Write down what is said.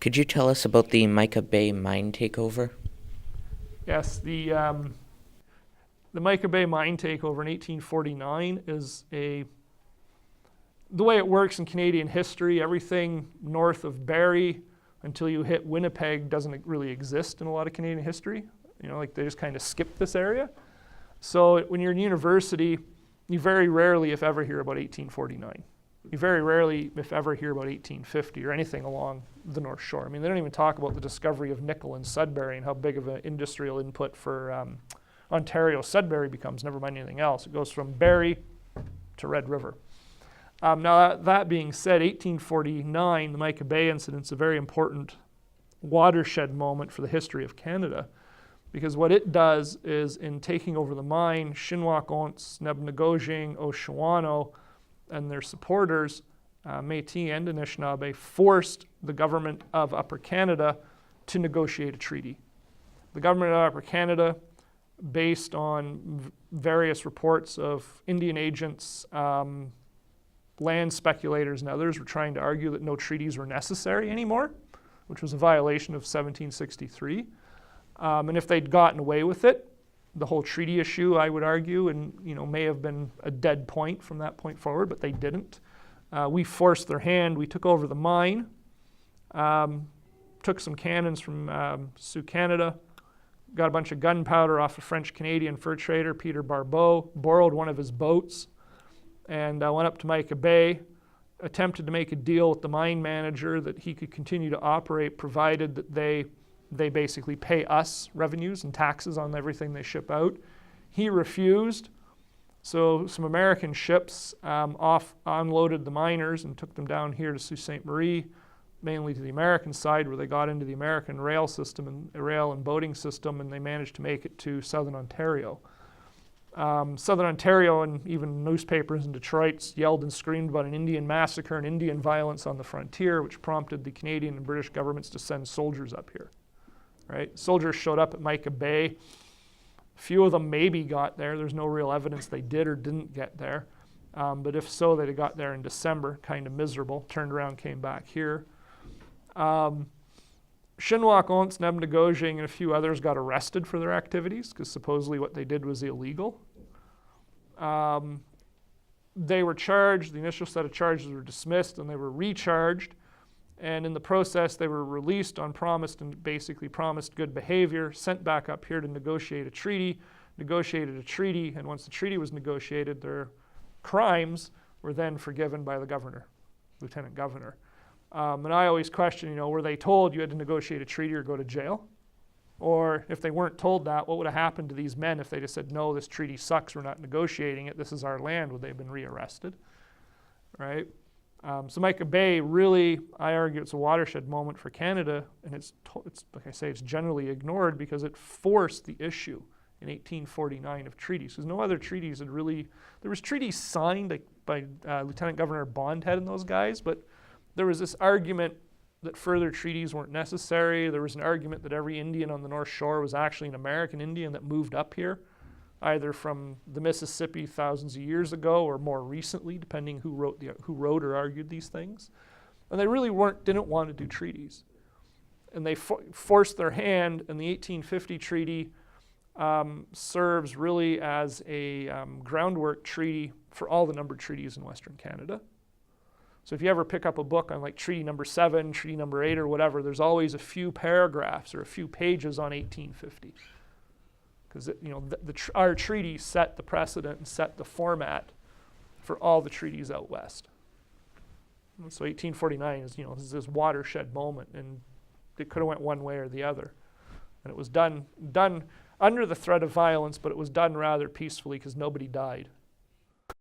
Could you tell us about the Mica Bay Mine takeover? Yes, the Mica Bay Mine takeover in 1849 is the way it works in Canadian history. Everything north of Barrie until you hit Winnipeg doesn't really exist in a lot of Canadian history. Like they just kind of skip this area. So when you're in university, you very rarely, if ever, hear about 1849. You very rarely, if ever, hear about 1850 or anything along the North Shore. I mean, they don't even talk about the discovery of nickel in Sudbury and how big of an industrial input for Ontario Sudbury becomes, never mind anything else. It goes from Barrie to Red River. Now, that being said, 1849, the Mica Bay incident is a very important watershed moment for the history of Canada, because what it does is, in taking over the mine, Shinwak-Ontz, Nebnegojing, Oshawano, and their supporters, Métis and Anishnaabe, forced the government of Upper Canada to negotiate a treaty. The government of Upper Canada, based on various reports of Indian agents, land speculators, and others, were trying to argue that no treaties were necessary anymore, which was a violation of 1763. And if they'd gotten away with it, the whole treaty issue, I would argue, and may have been a dead point from that point forward, but they didn't. We forced their hand. We took over the mine, took some cannons from Sioux Canada, got a bunch of gunpowder off a French-Canadian fur trader, Peter Barbeau, borrowed one of his boats, and went up to Mica Bay, attempted to make a deal with the mine manager that he could continue to operate, provided that they basically pay us revenues and taxes on everything they ship out. He refused, so some American ships unloaded the miners and took them down here to Sault Ste. Marie, mainly to the American side, where they got into the American rail system and rail and boating system, and they managed to make it to southern Ontario. Southern Ontario, and even newspapers in Detroit, yelled and screamed about an Indian massacre and Indian violence on the frontier, which prompted the Canadian and British governments to send soldiers up here. Right? Soldiers showed up at Mica Bay. A few of them maybe got there. There's no real evidence they did or didn't get there. But if so, they'd have got there in December, kind of miserable, turned around, came back here. Shinwak-Ontz, Nebnegojing, and a few others got arrested for their activities because supposedly what they did was illegal. They were charged. The initial set of charges were dismissed, and they were recharged. And in the process, they were released on promised good behavior, sent back up here to negotiated a treaty, and once the treaty was negotiated, their crimes were then forgiven by the governor, lieutenant governor. And I always question, were they told you had to negotiate a treaty or go to jail? Or if they weren't told that, what would have happened to these men if they just said, no, this treaty sucks, we're not negotiating it, this is our land? Would they have been rearrested? Right? So Mica Bay, really, I argue it's a watershed moment for Canada, and it's like I say, it's generally ignored because it forced the issue in 1849 of treaties, because no other treaties had really, there was treaties signed by Lieutenant Governor Bondhead and those guys, but there was this argument that further treaties weren't necessary. There was an argument that every Indian on the North Shore was actually an American Indian that moved up here, either from the Mississippi thousands of years ago or more recently, depending who wrote or argued these things. And they really didn't want to do treaties. And they forced their hand, and the 1850 treaty serves really as a groundwork treaty for all the numbered treaties in Western Canada. So if you ever pick up a book on like Treaty Number 7, Treaty Number 8, or whatever, there's always a few paragraphs or a few pages on 1850. Because our treaty set the precedent and set the format for all the treaties out west. And so 1849 is this watershed moment, and it could have went one way or the other. And it was done under the threat of violence, but it was done rather peacefully because nobody died.